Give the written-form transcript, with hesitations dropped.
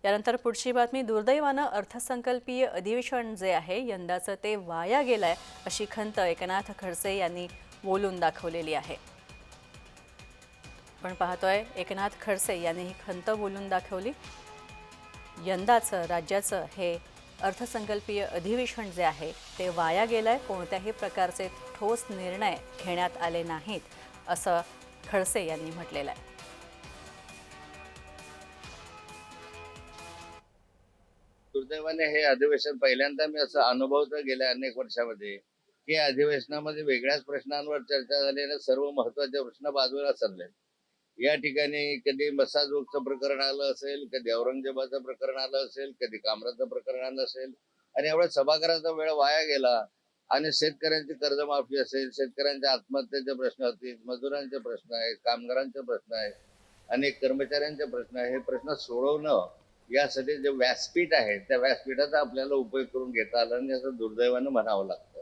यानंतर पुढची बातमी, दुर्दैवानं अर्थसंकल्पीय अधिवेशन जे आहे यंदाचं ते वाया गेलंय अशी खंत एकनाथ खडसे यांनी बोलून दाखवलेली आहे। पण पाहतोय एकनाथ खडसे यांनी ही खंत बोलून दाखवली। यंदाचं राज्याचं हे अर्थसंकल्पीय अधिवेशन जे आहे ते वाया गेलंय, कोणत्याही प्रकारचे ठोस निर्णय घेण्यात आले नाहीत असं खडसे यांनी म्हटलेलं आहे। दुर्दैवाने हे अधिवेशन पहिल्यांदा मी असं अनुभवतो गेल्या अनेक वर्षामध्ये की अधिवेशनामध्ये वेगळ्याच प्रश्नांवर चर्चा झालेल्या सर्व महत्वाचे प्रश्न बाजूला सरले। या ठिकाणी कधी मसाजोगचं प्रकरण आलं असेल, कधी औरंगजेबाचं प्रकरण आलं असेल, कधी कामराचं प्रकरण आलं असेल आणि एवढा सभागृहाचा वेळ वाया गेला। आणि शेतकऱ्यांची कर्जमाफी असेल, शेतकऱ्यांच्या आत्महत्येचे प्रश्न असतील, मजुरांचे प्रश्न आहेत, कामगारांचे प्रश्न आहेत, अनेक कर्मचाऱ्यांचे प्रश्न आहे, हे प्रश्न सोडवणं यासाठी जे व्यासपीठ आहे त्या व्यासपीठाचा आपल्याला उपयोग करून घेता आला आणि असं दुर्दैवानं म्हणावं लागतं।